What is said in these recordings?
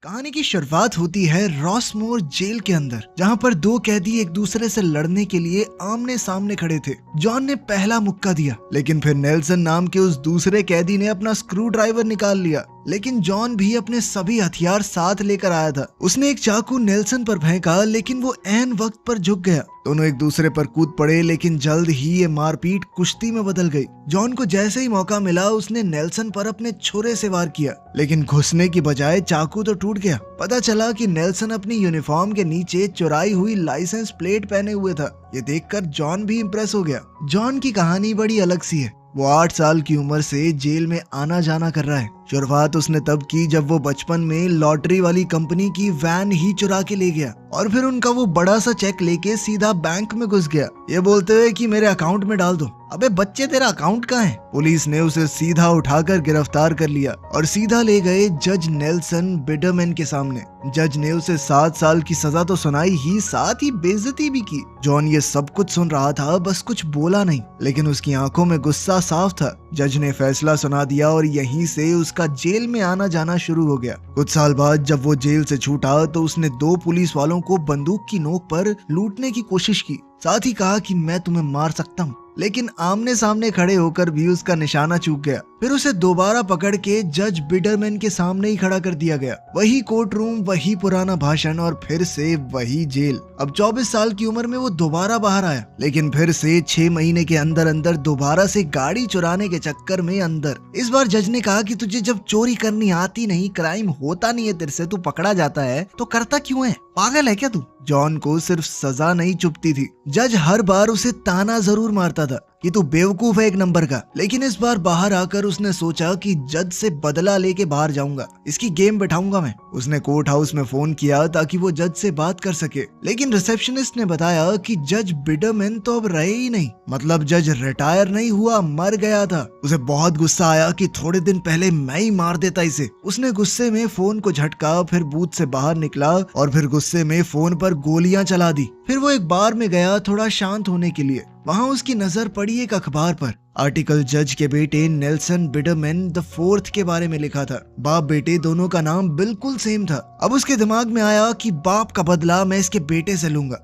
कहानी की शुरुआत होती है रॉसमोर जेल के अंदर, जहां पर दो कैदी एक दूसरे से लड़ने के लिए आमने सामने खड़े थे। जॉन ने पहला मुक्का दिया, लेकिन फिर नेल्सन नाम के उस दूसरे कैदी ने अपना स्क्रू ड्राइवर निकाल लिया। लेकिन जॉन भी अपने सभी हथियार साथ लेकर आया था। उसने एक चाकू नेल्सन पर फेंका, लेकिन वो ऐन वक्त पर झुक गया। दोनों एक दूसरे पर कूद पड़े, लेकिन जल्द ही ये मारपीट कुश्ती में बदल गई। जॉन को जैसे ही मौका मिला, उसने नेल्सन पर अपने छुरे से वार किया, लेकिन घुसने की बजाय चाकू तो टूट गया। पता चला कि नेल्सन अपनी यूनिफॉर्म के नीचे चुराई हुई लाइसेंस प्लेट पहने हुए था। ये देखकर जॉन भी इम्प्रेस हो गया। जॉन की कहानी बड़ी अलग सी है। वो 8 साल की उम्र से जेल में आना जाना कर रहा है। शुरुआत उसने तब की जब वो बचपन में लॉटरी वाली कंपनी की वैन ही चुरा के ले गया और फिर उनका वो बड़ा सा चेक लेके सीधा बैंक में घुस गया, ये बोलते हुए कि मेरे अकाउंट में डाल दो। अबे बच्चे, तेरा अकाउंट कहाँ है? पुलिस ने उसे सीधा उठाकर गिरफ्तार कर लिया और सीधा ले गए जज नेल्सन बिडरमैन के सामने। जज ने उसे 7 साल की सजा तो सुनाई ही, साथ ही बेइज्जती भी की। जॉन ये सब कुछ सुन रहा था, बस कुछ बोला नहीं, लेकिन उसकी आंखों में गुस्सा साफ था। जज ने फैसला सुना दिया और यहीं से उसका जेल में आना जाना शुरू हो गया। कुछ साल बाद जब वो जेल से छूटा तो उसने 2 पुलिस वालों को बंदूक की नोक पर लूटने की कोशिश की। साथ ही कहा कि मैं तुम्हें मार सकता हूँ, लेकिन आमने सामने खड़े होकर भी उसका निशाना चूक गया। फिर उसे दोबारा पकड़ के जज बिडरमैन के सामने ही खड़ा कर दिया गया। वही कोर्ट रूम, वही पुराना भाषण और फिर से वही जेल। अब 24 साल की उम्र में वो दोबारा बाहर आया, लेकिन फिर से 6 महीने के अंदर अंदर दोबारा से गाड़ी चुराने के चक्कर में अंदर। इस बार जज ने कहा कि तुझे जब चोरी करनी आती नहीं, क्राइम होता नहीं है तेरे से, तू पकड़ा जाता है तो करता क्यों है? पागल है क्या तू? जॉन को सिर्फ सजा नहीं चुभती थी, जज हर बार उसे ताना जरूर मारता था कि तू बेवकूफ है एक नंबर का। लेकिन इस बार बाहर आकर उसने सोचा कि जज से बदला लेके बाहर जाऊंगा, इसकी गेम बैठाऊंगा मैं। उसने कोर्ट हाउस में फोन किया ताकि वो जज से बात कर सके, लेकिन रिसेप्शनिस्ट ने बताया कि जज बिडरमैन तो अब रहे ही नहीं। मतलब जज रिटायर नहीं हुआ, मर गया था। उसे बहुत गुस्सा आया कि थोड़े दिन पहले मैं ही मार देता इसे। उसने गुस्से में फोन को झटका, फिर बूथ से बाहर निकला और फिर गुस्से में फोन पर गोलियां चला दी। फिर वो एक बार में गया थोड़ा शांत होने के लिए। वहाँ उसकी नजर पड़ी एक अखबार पर। आर्टिकल जज के बेटे नेल्सन बिडरमैन द 4th के बारे में लिखा था। बाप बेटे दोनों का नाम बिल्कुल सेम था। अब उसके दिमाग में आया कि बाप का बदला मैं इसके बेटे से लूंगा।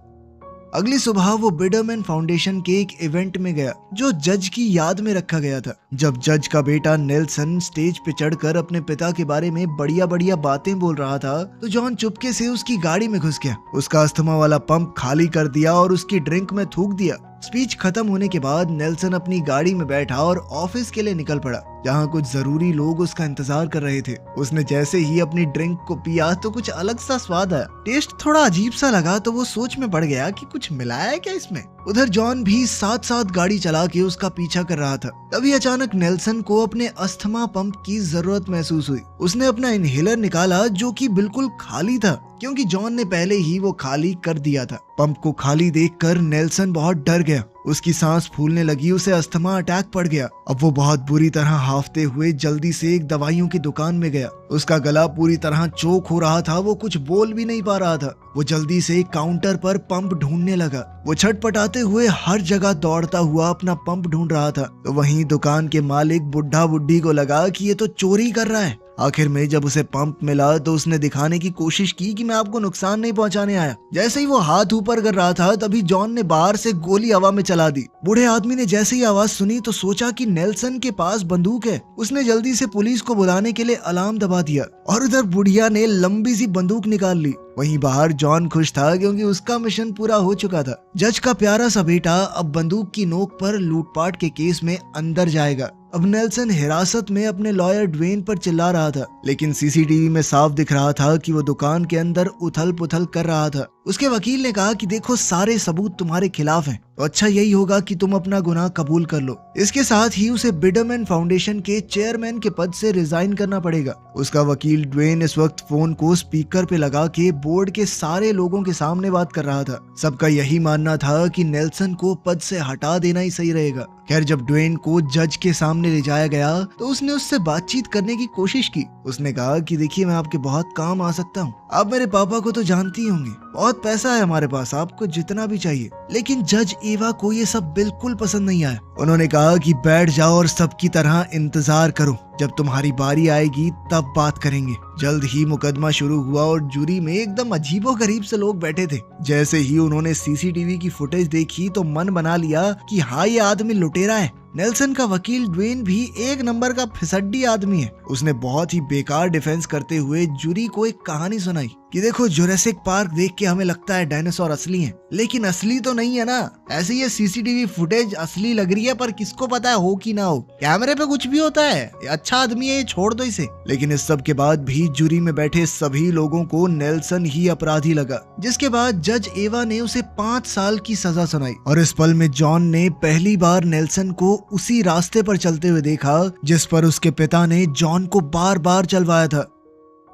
अगली सुबह वो बिडरमैन फाउंडेशन के एक इवेंट में गया जो जज की याद में रखा गया था। जब जज का बेटा नेल्सन स्टेज पे चढ़कर अपने पिता के बारे में बढ़िया बढ़िया बातें बोल रहा था तो जॉन चुपके से उसकी गाड़ी में घुस गया, उसका अस्थमा वाला पंप खाली कर दिया और उसकी ड्रिंक में थूक दिया। स्पीच खत्म होने के बाद नेल्सन अपनी गाड़ी में बैठा और ऑफिस के लिए निकल पड़ा, जहाँ कुछ जरूरी लोग उसका इंतजार कर रहे थे। उसने जैसे ही अपनी ड्रिंक को पिया तो कुछ अलग सा स्वाद आया। टेस्ट थोड़ा अजीब सा लगा तो वो सोच में पड़ गया कि कुछ मिलाया है क्या इसमें। उधर जॉन भी साथ साथ गाड़ी चला के उसका पीछा कर रहा था। तभी अचानक नेल्सन को अपने अस्थमा पंप की जरूरत महसूस हुई। उसने अपना इनहेलर निकाला जो कि बिल्कुल खाली था, क्योंकि जॉन ने पहले ही वो खाली कर दिया था। पंप को खाली देखकर नेल्सन बहुत डर गया। उसकी सांस फूलने लगी, उसे अस्थमा अटैक पड़ गया। अब वो बहुत बुरी तरह हांफते हुए जल्दी से एक दवाइयों की दुकान में गया। उसका गला पूरी तरह चोक हो रहा था, वो कुछ बोल भी नहीं पा रहा था। वो जल्दी से एक काउंटर पर पंप ढूंढने लगा। वो छटपटाते हुए हर जगह दौड़ता हुआ अपना पंप ढूंढ रहा था। तो वहीं दुकान के मालिक बुढ़ा बुढ़ी को लगा कि ये तो चोरी कर रहा है। आखिर में जब उसे पंप मिला तो उसने दिखाने की कोशिश की कि मैं आपको नुकसान नहीं पहुंचाने आया। जैसे ही वो हाथ ऊपर कर रहा था तभी जॉन ने बाहर से गोली हवा में चला दी। बूढ़े आदमी ने जैसे ही आवाज सुनी तो सोचा कि नेल्सन के पास बंदूक है। उसने जल्दी से पुलिस को बुलाने के लिए अलार्म दबा दिया और उधर बुढ़िया ने लंबी सी बंदूक निकाल ली। वहीं बाहर जॉन खुश था क्योंकि उसका मिशन पूरा हो चुका था। जज का प्यारा सा बेटा अब बंदूक की नोक पर लूटपाट के केस में अंदर जाएगा। अब नेल्सन हिरासत में अपने लॉयर ड्वेन पर चिल्ला रहा था, लेकिन सीसीटीवी में साफ दिख रहा था कि वो दुकान के अंदर उथल पुथल कर रहा था। उसके वकील ने कहा कि देखो सारे सबूत तुम्हारे खिलाफ हैं, तो अच्छा यही होगा कि तुम अपना गुनाह कबूल कर लो। इसके साथ ही उसे बिडरमैन फाउंडेशन के चेयरमैन के पद से रिजाइन करना पड़ेगा। उसका वकील ड्वेन इस वक्त फोन को स्पीकर पे लगा के बोर्ड के सारे लोगों के सामने बात कर रहा था। सबका यही मानना था कि नेल्सन को पद से हटा देना ही सही रहेगा। खैर जब ड्वेन को जज के सामने ले जाया गया तो उसने उससे बातचीत करने की कोशिश की। उसने कहा कि देखिए मैं आपके बहुत काम आ सकता हूँ। आप मेरे पापा को तो जानती होंगे, बहुत बहुत पैसा है हमारे पास, आपको जितना भी चाहिए। लेकिन जज एवा को ये सब बिल्कुल पसंद नहीं आया। उन्होंने कहा कि बैठ जाओ और सबकी तरह इंतजार करो, जब तुम्हारी बारी आएगी तब बात करेंगे। जल्द ही मुकदमा शुरू हुआ और जूरी में एकदम अजीबोगरीब से लोग बैठे थे। जैसे ही उन्होंने सीसीटीवी की फुटेज देखी तो मन बना लिया कि हाँ, ये आदमी लुटेरा है। नेल्सन का वकील ड्वेन भी एक नंबर का फिसड्डी आदमी है। उसने बहुत ही बेकार डिफेंस करते हुए जूरी को एक कहानी सुनाई कि देखो, जुरासिक पार्क देख के हमें लगता है डायनासोर असली हैं, लेकिन असली तो नहीं है ना। ऐसे ये सीसीटीवी फुटेज असली लग रही है, पर किसको पता है हो कि ना हो, कैमरे पे कुछ भी होता है। ये अच्छा आदमी है, ये छोड़ दो इसे। लेकिन इस सब के बाद भी जूरी में बैठे सभी लोगों को नेल्सन ही अपराधी लगा, जिसके बाद जज एवा ने उसे 5 साल की सजा सुनाई। और इस पल में जॉन ने पहली बार नेल्सन को उसी रास्ते पर चलते हुए देखा जिस पर उसके पिता ने जॉन को बार बार चलवाया था।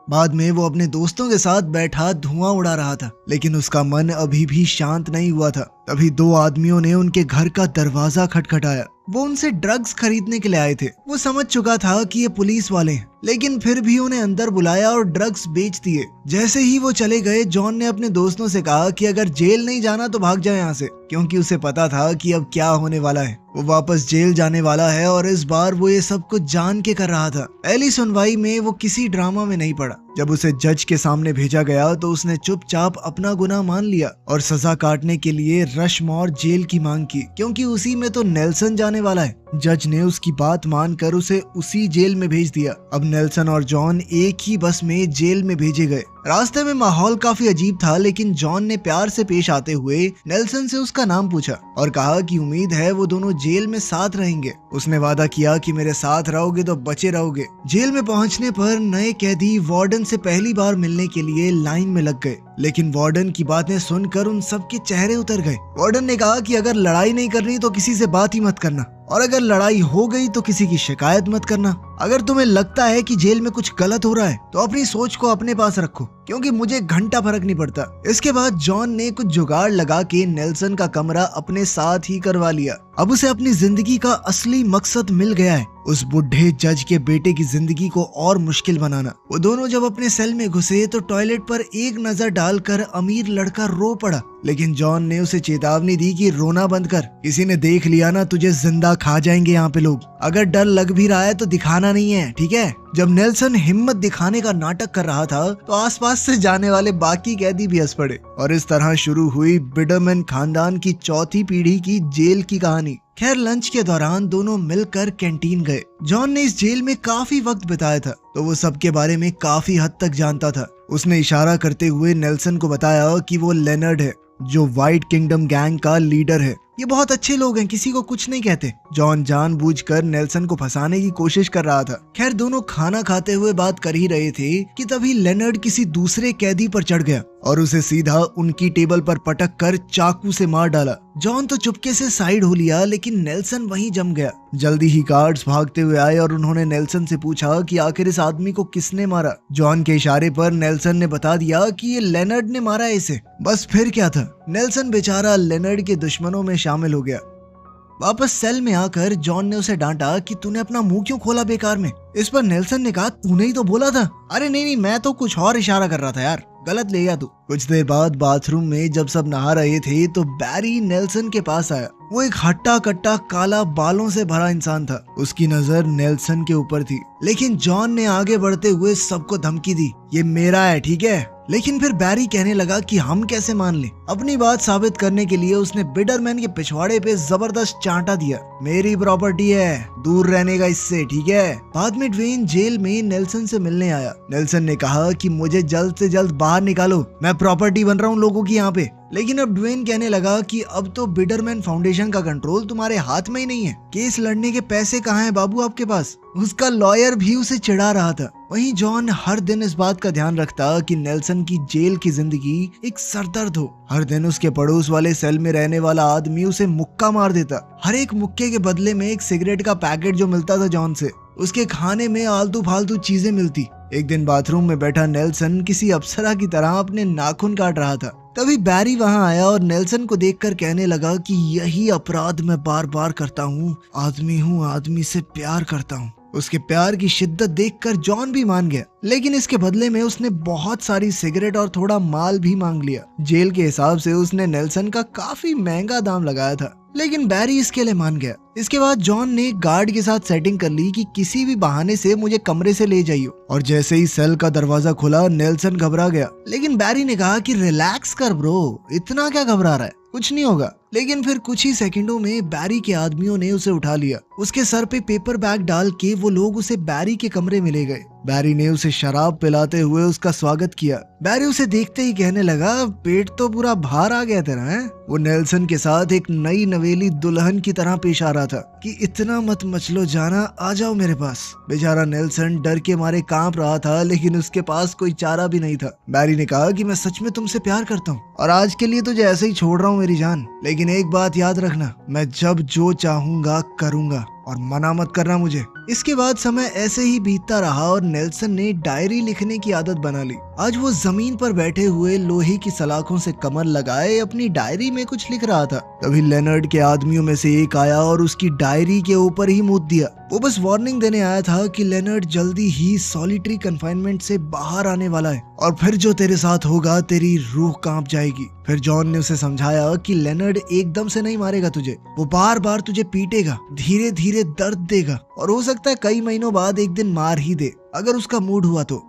बाद में वो अपने दोस्तों के साथ बैठा धुआं उड़ा रहा था, लेकिन उसका मन अभी भी शांत नहीं हुआ था। तभी 2 आदमियों ने उनके घर का दरवाजा खटखटाया। वो उनसे ड्रग्स खरीदने के लिए आए थे। वो समझ चुका था कि ये पुलिस वाले हैं, लेकिन फिर भी उन्हें अंदर बुलाया और ड्रग्स बेच दिए। जैसे ही वो चले गए, जॉन ने अपने दोस्तों से कहा कि अगर जेल नहीं जाना तो भाग जाओ यहाँ से, क्योंकि उसे पता था कि अब क्या होने वाला है। वो वापस जेल जाने वाला है और इस बार वो ये सब कुछ जान के कर रहा था। पहली सुनवाई में वो किसी ड्रामा में नहीं पड़ा। जब उसे जज के सामने भेजा गया तो उसने चुपचाप अपना गुनाह मान लिया और सजा काटने के लिए रशमोर जेल की मांग की, क्योंकि उसी में तो नेल्सन जाने वाला है। जज ने उसकी बात मानकर उसे उसी जेल में भेज दिया। अब नेल्सन और जॉन एक ही बस में जेल में भेजे गए। रास्ते में माहौल काफी अजीब था, लेकिन जॉन ने प्यार से पेश आते हुए नेल्सन से उसका नाम पूछा और कहा कि उम्मीद है वो दोनों जेल में साथ रहेंगे। उसने वादा किया कि मेरे साथ रहोगे तो बचे रहोगे। जेल में पहुंचने पर नए कैदी वार्डन से पहली बार मिलने के लिए लाइन में लग गए, लेकिन वार्डन की बातें सुनकर उन सबके चेहरे उतर गए। वार्डन ने कहा कि अगर लड़ाई नहीं करनी तो किसी से बात ही मत करना, और अगर लड़ाई हो गई तो किसी की शिकायत मत करना। अगर तुम्हें लगता है कि जेल में कुछ गलत हो रहा है तो अपनी सोच को अपने पास रखो, क्योंकि मुझे घंटा फर्क नहीं पड़ता। इसके बाद जॉन ने कुछ जुगाड़ लगा के नेल्सन का कमरा अपने साथ ही करवा लिया। अब उसे अपनी जिंदगी का असली मकसद मिल गया है, उस बुढ़े जज के बेटे की जिंदगी को और मुश्किल बनाना। वो दोनों जब अपने सेल में घुसे तो टॉयलेट पर एक नजर डालकर अमीर लड़का रो पड़ा, लेकिन जॉन ने उसे चेतावनी दी कि रोना बंद कर, किसी ने देख लिया ना तुझे जिंदा खा जाएंगे यहाँ पे लोग। अगर डर लग भी रहा है तो दिखाना नहीं है, ठीक है। जब नेल्सन हिम्मत दिखाने का नाटक कर रहा था तो आसपास से जाने वाले बाकी कैदी भी हंस पड़े, और इस तरह शुरू हुई बिडरमैन खानदान की चौथी पीढ़ी की जेल की कहानी। खैर, लंच के दौरान दोनों मिलकर कैंटीन गए। जॉन ने इस जेल में काफी वक्त बिताया था, तो वो सबके बारे में काफी हद तक जानता था। उसने इशारा करते हुए नेल्सन को बताया कि वो लेनर्ड है, जो व्हाइट किंगडम गैंग का लीडर है। ये बहुत अच्छे लोग हैं, किसी को कुछ नहीं कहते। जॉन जानबूझकर नेल्सन को फंसाने की कोशिश कर रहा था। खैर, दोनों खाना खाते हुए बात कर ही रहे थे कि तभी लेनर्ड किसी दूसरे कैदी पर चढ़ गया और उसे सीधा उनकी टेबल पर पटक कर चाकू से मार डाला। जॉन तो चुपके से साइड हो लिया, लेकिन नेल्सन वहीं जम गया। जल्दी ही गार्ड्स भागते हुए आए और उन्होंने नेल्सन से पूछा कि आखिर इस आदमी को किसने मारा। जॉन के इशारे पर नेल्सन ने बता दिया कि ये लेनर्ड ने मारा है इसे। बस फिर क्या था, नेल्सन बेचारा लेनर्ड के दुश्मनों में शामिल हो गया। वापस सेल में आकर जॉन ने उसे डांटा कि तूने अपना मुंह क्यों खोला बेकार में। इस पर नेल्सन ने कहा, तूने ही तो बोला था। अरे नहीं, मैं तो कुछ और इशारा कर रहा था यार, गलत ले गया तू। कुछ देर बाद बाथरूम में जब सब नहा रहे थे तो बैरी नेल्सन के पास आया। वो एक हट्टा कट्टा काला बालों से भरा इंसान था। उसकी नजर नेल्सन के ऊपर थी, लेकिन जॉन ने आगे बढ़ते हुए सबको धमकी दी, ये मेरा है, ठीक है। लेकिन फिर बैरी कहने लगा कि हम कैसे मान लें। अपनी बात साबित करने के लिए उसने बिडरमैन के पिछवाड़े पे जबरदस्त चांटा दिया, मेरी प्रॉपर्टी है, दूर रहने का इससे, ठीक है। बाद में ड्वेन जेल में नेल्सन से मिलने आया। नेल्सन ने कहा कि मुझे जल्द से जल्द बाहर निकालो, मैं प्रॉपर्टी बन रहा हूँ लोगों की यहाँ पे। लेकिन अब ड्वेन कहने लगा कि अब तो बिडरमैन फाउंडेशन का कंट्रोल तुम्हारे हाथ में ही नहीं है, केस लड़ने के पैसे कहाँ हैं बाबू आपके पास। उसका लॉयर भी उसे चिढ़ा रहा था। वहीं जॉन हर दिन इस बात का ध्यान रखता कि नेल्सन की जेल की जिंदगी एक सरदर्द हो। हर दिन उसके पड़ोस वाले सेल में रहने वाला आदमी उसे मुक्का मार देता। हर एक मुक्के के बदले में एक सिगरेट का पैकेट जो मिलता था जॉन से। उसके खाने में आलतू फालतू चीजें मिलती। एक दिन बाथरूम में बैठा नेल्सन किसी अप्सरा की तरह अपने नाखून काट रहा था। तभी बैरी वहां आया और नेल्सन को देखकर कहने लगा कि यही अपराध मैं बार बार करता हूँ, आदमी हूँ, आदमी से प्यार करता हूँ। उसके प्यार की शिद्दत देखकर जॉन भी मान गया, लेकिन इसके बदले में उसने बहुत सारी सिगरेट और थोड़ा माल भी मांग लिया। जेल के हिसाब से उसने नेल्सन का काफी महंगा दाम लगाया था, लेकिन बैरी इसके लिए मान गया। इसके बाद जॉन ने गार्ड के साथ सेटिंग कर ली कि किसी भी बहाने से मुझे कमरे से ले जाइए, और जैसे ही सेल का दरवाजा खुला नेल्सन घबरा गया, लेकिन बैरी ने कहा कि रिलैक्स कर ब्रो, इतना क्या घबरा रहा है, कुछ नहीं होगा। लेकिन फिर कुछ ही सेकंडों में बैरी के आदमियों ने उसे उठा लिया। उसके सर पे पेपर बैग डाल के वो लोग उसे बैरी के कमरे में ले गए। बैरी ने उसे शराब पिलाते हुए उसका स्वागत किया। बैरी उसे देखते ही कहने लगा, पेट तो पूरा बाहर आ गया तेरा है। वो नेल्सन के साथ एक नई नवेली दुल्हन की तरह पेश आ रहा था कि इतना मत मचलो जाना, आ जाओ मेरे पास। बेचारा नेल्सन डर के मारे कांप रहा था, लेकिन उसके पास कोई चारा भी नहीं था। बैरी ने कहा कि मैं सच में तुमसे प्यार करता हूँ और आज के लिए तुझे ऐसे ही छोड़ रहा हूँ मेरी जान, लेकिन एक बात याद रखना, मैं जब जो चाहूंगा करूंगा और मना मत करना मुझे। इसके बाद समय ऐसे ही बीतता रहा और नेल्सन ने डायरी लिखने की आदत बना ली। आज वो जमीन पर बैठे हुए लोहे की सलाखों से कमर लगाए अपनी डायरी में कुछ लिख रहा था। तभी लेनर्ड के आदमियों में से एक आया और उसकी डायरी के ऊपर ही मूत दिया। वो बस वार्निंग देने आया था कि लेनर्ड जल्दी ही सॉलिटरी कन्फाइनमेंट से बाहर आने वाला है और फिर जो तेरे साथ होगा तेरी रूह कांप जाएगी। फिर जॉन ने उसे समझाया कि लेनर्ड एकदम से नहीं मारेगा तुझे, वो बार बार तुझे पीटेगा, धीरे धीरे दर्द देगा और हो सकता है कई महीनों बाद एक दिन मार ही दे अगर उसका मूड हुआ तो।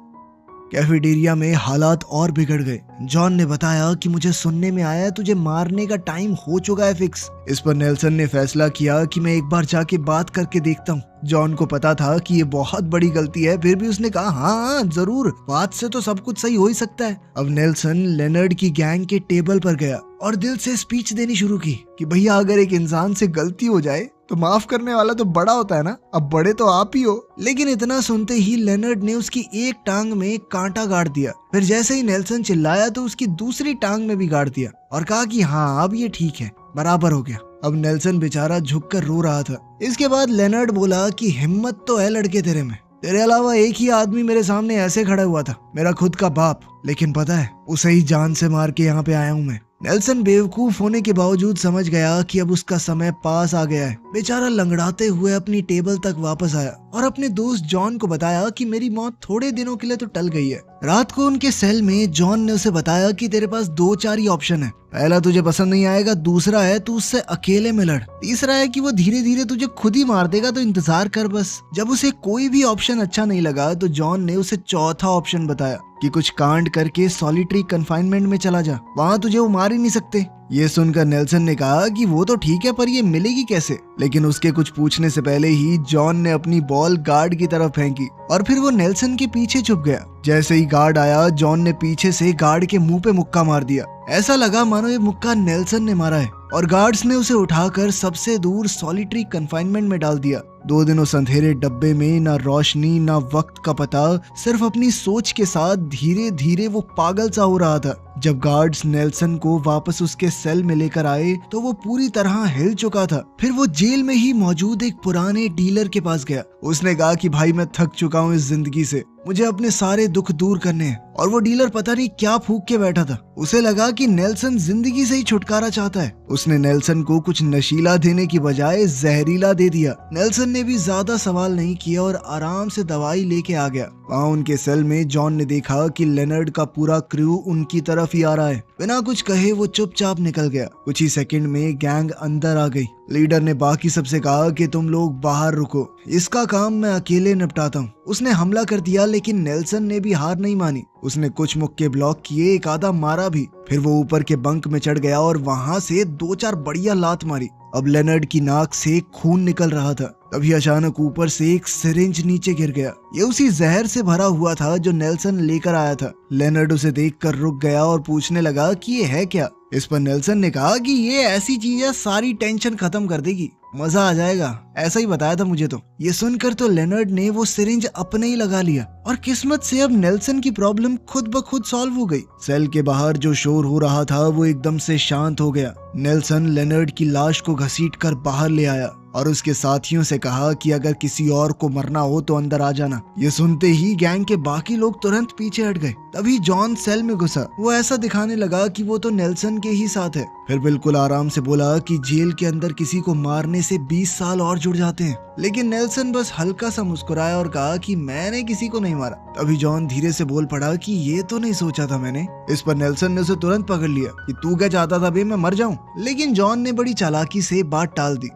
कैफेटेरिया में हालात और बिगड़ गए। जॉन ने बताया कि मुझे सुनने में आया तुझे मारने का टाइम हो चुका है फिक्स। इस पर नेल्सन ने फैसला किया कि मैं एक बार जाके बात करके देखता हूँ। जॉन को पता था कि ये बहुत बड़ी गलती है, फिर भी उसने कहा हाँ जरूर, बात से तो सब कुछ सही हो ही सकता है। अब नेल्सन लेनर्ड की गैंग के टेबल पर गया और दिल से स्पीच देनी शुरू की कि भैया अगर एक इंसान से गलती हो जाए तो माफ करने वाला तो बड़ा होता है ना, अब बड़े तो आप ही हो। लेकिन इतना सुनते ही लेनर्ड ने उसकी एक टांग में कांटा गाड़ दिया। फिर जैसे ही नेल्सन चिल्लाया तो उसकी दूसरी टांग में भी गाड़ दिया और कहा कि हाँ अब ये ठीक है, बराबर हो गया। अब नेल्सन बेचारा झुककर रो रहा था। इसके बाद लेनर्ड बोला कि हिम्मत तो है लड़के तेरे में, तेरे अलावा एक ही आदमी मेरे सामने ऐसे खड़ा हुआ था, मेरा खुद का बाप, लेकिन पता है उसे ही जान से मार के यहाँ पे आया हूँ मैं। नेल्सन बेवकूफ होने के बावजूद समझ गया कि अब उसका समय पास आ गया है। बेचारा लंगड़ाते हुए अपनी टेबल तक वापस आया और अपने दोस्त जॉन को बताया कि मेरी मौत थोड़े दिनों के लिए तो टल गई है। रात को उनके सेल में जॉन ने उसे बताया कि तेरे पास 2-4 ही ऑप्शन है, पहला तुझे पसंद नहीं आएगा, दूसरा है तू उससे अकेले में लड़, तीसरा है कि वो धीरे धीरे तुझे खुद ही मार देगा, तो इंतजार कर बस। जब उसे कोई भी ऑप्शन अच्छा नहीं लगा तो जॉन ने उसे चौथा ऑप्शन बताया कि कुछ कांड करके सॉलिटरी कन्फाइनमेंट में चला जा, वहाँ तुझे वो मार ही नहीं सकते। ये सुनकर नेल्सन ने कहा कि वो तो ठीक है पर ये मिलेगी कैसे, लेकिन उसके कुछ पूछने से पहले ही जॉन ने अपनी बॉल गार्ड की तरफ फेंकी और फिर वो नेल्सन के पीछे छुप गया। जैसे ही गार्ड आया जॉन ने पीछे से गार्ड के मुंह पे मुक्का मार दिया। ऐसा लगा मानो ये मुक्का नेल्सन ने मारा है और गार्ड्स ने उसे उठाकर सबसे दूर सॉलिटरी कन्फाइनमेंट में डाल दिया। 2 दिन उस अंधेरे डब्बे में ना रोशनी ना वक्त का पता, सिर्फ अपनी सोच के साथ धीरे धीरे वो पागल सा हो रहा था। जब गार्ड्स नेल्सन को वापस उसके सेल में लेकर आए तो वो पूरी तरह हिल चुका था। फिर वो जेल में ही मौजूद एक पुराने डीलर के पास गया। उसने कहा कि भाई मैं थक चुका हूँ इस जिंदगी से, मुझे अपने सारे दुख दूर करने हैं। और वो डीलर पता नहीं क्या फूंक के बैठा था। उसे लगा कि नेल्सन जिंदगी से ही छुटकारा चाहता है। उसने नेल्सन को कुछ नशीला देने की बजाय जहरीला दे दिया। नेल्सन ने भी ज्यादा सवाल नहीं किया और आराम से दवाई लेके आ गया। वहाँ उनके सेल में जॉन ने देखा कि लेनर्ड का पूरा क्रू उनकी तरफ ही आ रहा है। बिना कुछ कहे वो चुपचाप निकल गया। कुछ ही सेकंड में गैंग अंदर आ गई। लीडर ने बाकी सबसे कहा कि तुम लोग बाहर रुको, इसका काम मैं अकेले निपटाता हूँ। उसने हमला कर दिया लेकिन नेल्सन ने भी हार नहीं मानी। उसने कुछ मुक्के ब्लॉक किए, एक आधा मारा भी। फिर वो ऊपर के बंक में चढ़ गया और वहां से 2-4 बढ़िया लात मारी। अब लेनर्ड की नाक से खून निकल रहा था। तभी अचानक ऊपर से एक सिरिंज नीचे गिर गया। ये उसी जहर से भरा हुआ था जो नेल्सन लेकर आया था। लेनर्ड उसे देखकर रुक गया और पूछने लगा कि ये है क्या। इस पर नेल्सन ने कहा कि ये ऐसी चीज है सारी टेंशन खत्म कर देगी, मजा आ जाएगा, ऐसा ही बताया था मुझे तो। ये सुनकर तो लेनर्ड ने वो सिरिंज अपने ही लगा लिया और किस्मत से अब नेल्सन की प्रॉब्लम खुद ब खुद सॉल्व हो गई। सेल के बाहर जो शोर हो रहा था वो एकदम से शांत हो गया। नेल्सन लेनर्ड की लाश को घसीटकर बाहर ले आया। और उसके साथियों से कहा कि अगर किसी और को मरना हो तो अंदर आ जाना। ये सुनते ही गैंग के बाकी लोग तुरंत पीछे हट गए। तभी जॉन सेल में घुसा। वो ऐसा दिखाने लगा कि वो तो नेल्सन के ही साथ है। फिर बिल्कुल आराम से बोला कि जेल के अंदर किसी को मारने से 20 साल और जुड़ जाते हैं। लेकिन नेल्सन बस हल्का सा मुस्कुराया और कहा कि मैंने किसी को नहीं मारा। तभी जॉन धीरे से बोल पड़ा कि ये तो नहीं सोचा था मैंने। इस पर नेल्सन ने उसे तुरंत पकड़ लिया कि तू क्या चाहता था बे, मैं मर जाऊं। लेकिन जॉन ने बड़ी चालाकी से बात टाल दी।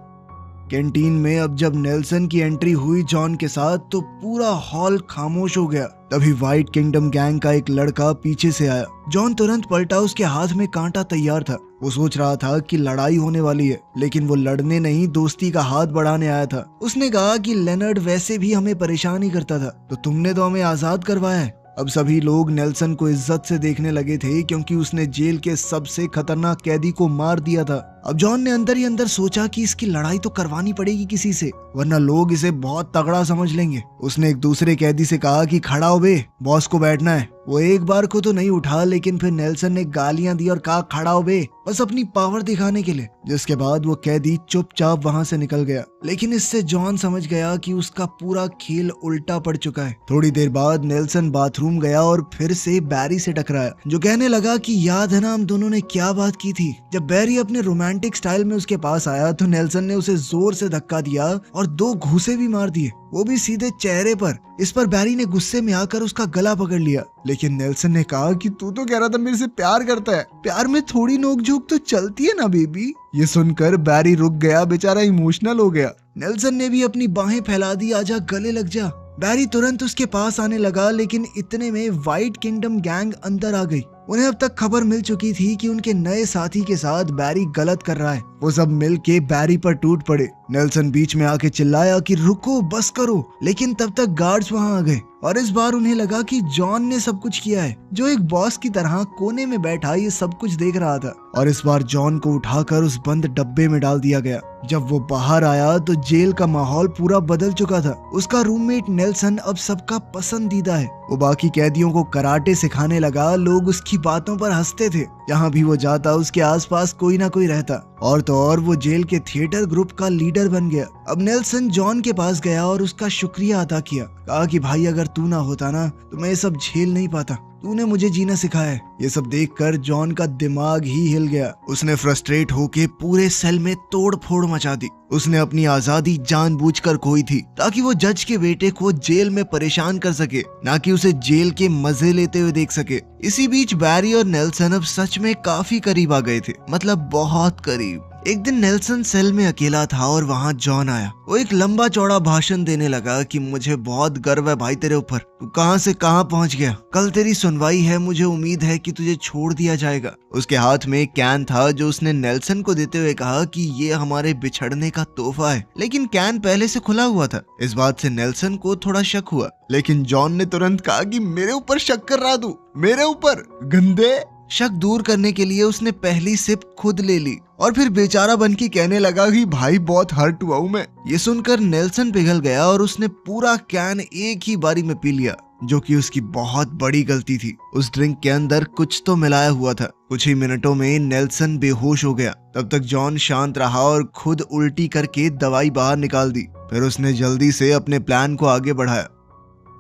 कैंटीन में अब जब नेल्सन की एंट्री हुई जॉन के साथ तो पूरा हॉल खामोश हो गया। तभी व्हाइट किंगडम गैंग का एक लड़का पीछे से आया। जॉन तुरंत पलटा, उसके हाथ में कांटा तैयार था। वो सोच रहा था कि लड़ाई होने वाली है, लेकिन वो लड़ने नहीं दोस्ती का हाथ बढ़ाने आया था। उसने कहा कि लेनर्ड वैसे भी हमें परेशान ही करता था, तो तुमने तो हमें आजाद करवाया है। अब सभी लोग नेल्सन को इज्जत से देखने लगे थे क्योंकि उसने जेल के सबसे खतरनाक कैदी को मार दिया था। अब जॉन ने अंदर ही अंदर सोचा कि इसकी लड़ाई तो करवानी पड़ेगी किसी से, वरना लोग इसे बहुत तगड़ा समझ लेंगे। उसने एक दूसरे कैदी से कहा कि खड़ा हो बे, बॉस को बैठना है। वो एक बार को तो नहीं उठा, लेकिन फिर नेल्सन ने गालियां दी और कहा खड़ा हो बे, बस अपनी पावर दिखाने के लिए। जिसके बाद वो कैदी चुपचाप वहां से निकल गया। लेकिन इससे जॉन समझ गया कि उसका पूरा खेल उल्टा पड़ चुका है। थोड़ी देर बाद नेल्सन बाथरूम गया और फिर से बैरी से टकराया, जो कहने लगा कि याद है ना हम दोनों ने क्या बात की थी। जब बैरी अपने रोमांटिक स्टाइल में उसके पास आया तो नेल्सन ने उसे जोर से धक्का दिया और 2 घूंसे भी मार दिए, वो भी सीधे चेहरे पर। इस पर बैरी ने गुस्से में आकर उसका गला पकड़ लिया। लेकिन नेल्सन ने कहा कि तू तो कह रहा था मेरे से प्यार करता है, प्यार में थोड़ी नोकझोंक तो चलती है ना बेबी। ये सुनकर बैरी रुक गया, बेचारा इमोशनल हो गया। नेल्सन ने भी अपनी बाहें फैला दी, आजा गले लग जा। बैरी तुरंत उसके पास आने लगा, लेकिन इतने में व्हाइट किंगडम गैंग अंदर आ गई। उन्हें अब तक खबर मिल चुकी थी कि उनके नए साथी के साथ बैरी गलत कर रहा है। वो सब मिल के बैरी पर टूट पड़े। नेल्सन बीच में आके चिल्लाया कि रुको, बस करो, लेकिन तब तक गार्ड्स वहां आ गए और इस बार उन्हें लगा कि जॉन ने सब कुछ किया है, जो एक बॉस की तरह कोने में बैठा ये सब कुछ देख रहा था। और इस बार जॉन को उठाकर उस बंद डब्बे में डाल दिया गया। जब वो बाहर आया तो जेल का माहौल पूरा बदल चुका था। उसका रूममेट नेल्सन अब सबका पसंदीदा है। वो बाकी कैदियों को कराटे सिखाने लगा, लोग उसकी बातों पर हंसते थे। जहाँ भी वो जाता उसके आसपास कोई ना कोई रहता। और तो और वो जेल के थिएटर ग्रुप का लीडर बन गया। अब नेल्सन जॉन के पास गया और उसका शुक्रिया अदा किया। कहा कि भाई अगर तू ना होता ना तो मैं ये सब झेल नहीं पाता, तूने मुझे जीना सिखाया है। ये सब देखकर जॉन का दिमाग ही हिल गया। उसने फ्रस्ट्रेट होके पूरे सेल में तोड़ फोड़ मचा दी। उसने अपनी आजादी जानबूझकर खोई थी ताकि वो जज के बेटे को जेल में परेशान कर सके, ना कि उसे जेल के मजे लेते हुए देख सके। इसी बीच बैरी और नेल्सन अब सच में काफी करीब आ गए थे, मतलब बहुत करीब। एक दिन नेल्सन सेल में अकेला था और वहाँ जॉन आया। वो एक लंबा चौड़ा भाषण देने लगा कि मुझे बहुत गर्व है भाई तेरे ऊपर, तू कहाँ से कहाँ पहुँच गया, कल तेरी सुनवाई है, मुझे उम्मीद है कि तुझे छोड़ दिया जाएगा। उसके हाथ में एक कैन था जो उसने नेल्सन को देते हुए कहा कि ये हमारे बिछड़ने का तोहफा है। लेकिन कैन पहले से खुला हुआ था। इस बात से नेल्सन को थोड़ा शक हुआ, लेकिन जॉन ने तुरंत कहा कि मेरे ऊपर शक कर रहा तू, मेरे ऊपर, गंदे। शक दूर करने के लिए उसने पहली सिप खुद ले ली और फिर बेचारा बन के कहने लगा कि भाई बहुत हर्ट हुआ हूं मैं। ये सुनकर नेल्सन पिघल गया और उसने पूरा कैन एक ही बारी में पी लिया, जो कि उसकी बहुत बड़ी गलती थी। उस ड्रिंक के अंदर कुछ तो मिलाया हुआ था। कुछ ही मिनटों में नेल्सन बेहोश हो गया। तब तक जॉन शांत रहा और खुद उल्टी करके दवाई बाहर निकाल दी। फिर उसने जल्दी से अपने प्लान को आगे बढ़ाया।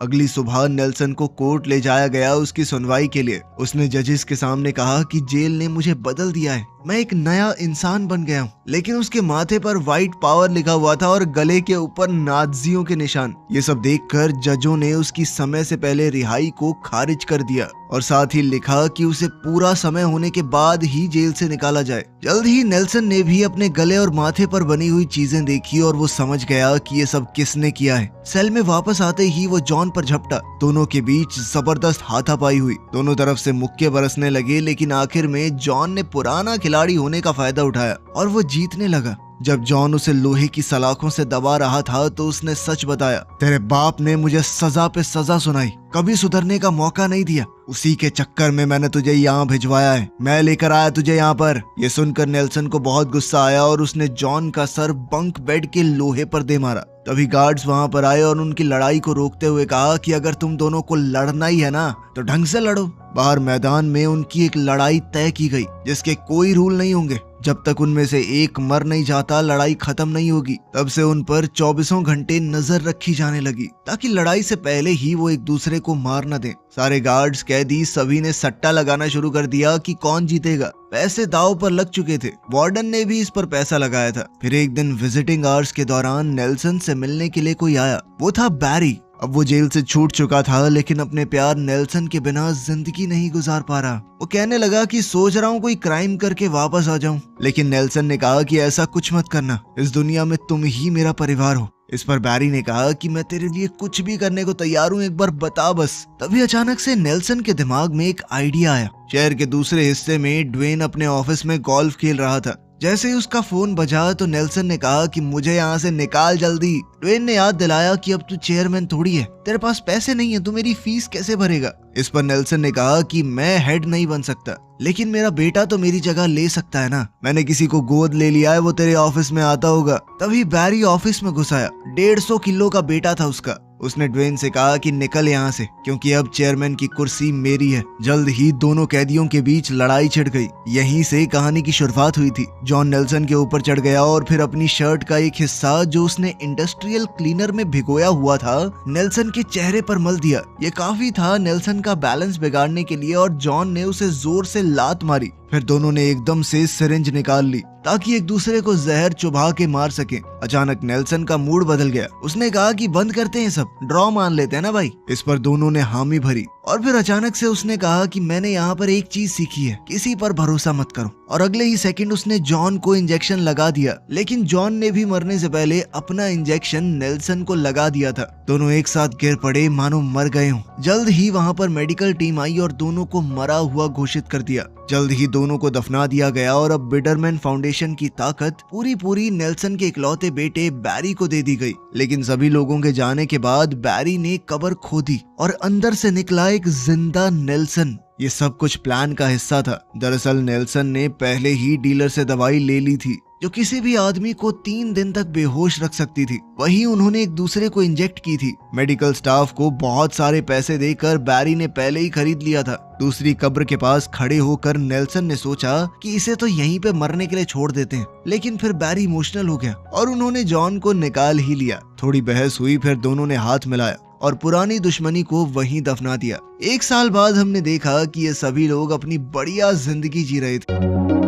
अगली सुबह नेल्सन को कोर्ट ले जाया गया उसकी सुनवाई के लिए। उसने जजेस के सामने कहा कि जेल ने मुझे बदल दिया है, मैं एक नया इंसान बन गया हूँ। लेकिन उसके माथे पर व्हाइट पावर लिखा हुआ था और गले के ऊपर नाज़ियों के निशान। ये सब देखकर जजों ने उसकी समय से पहले रिहाई को खारिज कर दिया और साथ ही लिखा कि उसे पूरा समय होने के बाद ही जेल से निकाला जाए। जल्द ही नेल्सन ने भी अपने गले और माथे पर बनी हुई चीजें देखी और वो समझ गया कि ये सब किसने किया है। सेल में वापस आते ही वो जॉन पर झपटा। दोनों के बीच जबरदस्त हाथापाई हुई। दोनों तरफ से मुक्के बरसने लगे, लेकिन आखिर में जॉन ने पुराना खिलाड़ी होने का फायदा उठाया और वो जीतने लगा। जब जॉन उसे लोहे की सलाखों से दबा रहा था तो उसने सच बताया, तेरे बाप ने मुझे सजा पे सजा सुनाई, कभी सुधरने का मौका नहीं दिया, उसी के चक्कर में मैंने तुझे यहाँ भिजवाया है, मैं लेकर आया तुझे यहाँ पर। ये सुनकर नेल्सन को बहुत गुस्सा आया और उसने जॉन का सर बंक बेड के लोहे पर दे मारा। तभी गार्ड्स वहां पर आए और उनकी लड़ाई को रोकते हुए कहा कि अगर तुम दोनों को लड़ना ही है ना तो ढंग से लड़ो। बाहर मैदान में उनकी एक लड़ाई तय की गई जिसके कोई रूल नहीं होंगे। जब तक उनमें से एक मर नहीं जाता लड़ाई खत्म नहीं होगी। तब से उन पर 24 घंटे नजर रखी जाने लगी ताकि लड़ाई से पहले ही वो एक दूसरे को मार न दें। सारे गार्ड्स, कैदी सभी ने सट्टा लगाना शुरू कर दिया कि कौन जीतेगा। पैसे दांव पर लग चुके थे। वार्डन ने भी इस पर पैसा लगाया था। फिर एक दिन विजिटिंग आवर्स के दौरान नेल्सन से मिलने के लिए कोई आया। वो था बैरी। अब वो जेल से छूट चुका था लेकिन अपने प्यार नेल्सन के बिना जिंदगी नहीं गुजार पा रहा। वो कहने लगा कि सोच रहा हूँ कोई क्राइम करके वापस आ जाऊं। लेकिन नेल्सन ने कहा कि ऐसा कुछ मत करना, इस दुनिया में तुम ही मेरा परिवार हो। इस पर बैरी ने कहा कि मैं तेरे लिए कुछ भी करने को तैयार हूँ, एक बार बता बस। तभी अचानक से नेल्सन के दिमाग में एक आइडिया आया। शहर के दूसरे हिस्से में ड्वेन अपने ऑफिस में गोल्फ खेल रहा था। जैसे ही उसका फोन बजा तो नेल्सन ने कहा कि मुझे यहाँ से निकाल जल्दी। ड्वेन ने याद दिलाया कि अब तू चेयरमैन थोड़ी है, तेरे पास पैसे नहीं है, तू मेरी फीस कैसे भरेगा। इस पर नेल्सन ने कहा कि मैं हेड नहीं बन सकता लेकिन मेरा बेटा तो मेरी जगह ले सकता है ना। मैंने किसी को गोद ले लिया है, वो तेरे ऑफिस में आता होगा। तभी बैरी ऑफिस में घुस आया। 150 किलो का बेटा था उसका। उसने ड्वेन से कहा कि निकल यहाँ से क्योंकि अब चेयरमैन की कुर्सी मेरी है। जल्द ही दोनों कैदियों के बीच लड़ाई छिड़ गई। यहीं से कहानी की शुरुआत हुई थी। जॉन नेल्सन के ऊपर चढ़ गया और फिर अपनी शर्ट का एक हिस्सा जो उसने इंडस्ट्रियल क्लीनर में भिगोया हुआ था नेल्सन के चेहरे पर मल दिया। ये काफी था नेल्सन का बैलेंस बिगाड़ने के लिए और जॉन ने उसे जोर से लात मारी। फिर दोनों ने एकदम से सिरिंज निकाल ली ताकि एक दूसरे को जहर चुभा के मार सके। अचानक नेल्सन का मूड बदल गया। उसने कहा कि बंद करते हैं सब, ड्रॉ मान लेते हैं ना भाई। इस पर दोनों ने हामी भरी और फिर अचानक से उसने कहा कि मैंने यहाँ पर एक चीज सीखी है, किसी पर भरोसा मत करो। और अगले ही सेकंड उसने जॉन को इंजेक्शन लगा दिया। लेकिन जॉन ने भी मरने से पहले अपना इंजेक्शन नेल्सन को लगा दिया था। दोनों एक साथ गिर पड़े मानो मर गए हों। जल्द ही वहाँ पर मेडिकल टीम आई और दोनों को मरा हुआ घोषित कर दिया। जल्द ही दोनों को दफना दिया गया और अब बिडरमैन फाउंडेशन की ताकत पूरी नेल्सन के इकलौते बेटे बैरी को दे दी गई। लेकिन सभी लोगों के जाने के बाद बैरी ने कब्र खोदी और अंदर से निकला एक जिंदा नेल्सन। ये सब कुछ प्लान का हिस्सा था। दरअसल नेल्सन ने पहले ही डीलर से दवाई ले ली थी जो किसी भी आदमी को 3 दिन तक बेहोश रख सकती थी। वही उन्होंने एक दूसरे को इंजेक्ट की थी। मेडिकल स्टाफ को बहुत सारे पैसे देकर बैरी ने पहले ही खरीद लिया था। दूसरी कब्र के पास खड़े होकर नेल्सन ने सोचा कि इसे तो यहीं पे मरने के लिए छोड़ देते हैं। लेकिन फिर बैरी इमोशनल हो गया और उन्होंने जॉन को निकाल ही लिया। थोड़ी बहस हुई, फिर दोनों ने हाथ मिलाया और पुरानी दुश्मनी को वहीं दफना दिया। 1 साल बाद हमने देखा कि ये सभी लोग अपनी बढ़िया जिंदगी जी रहे थे।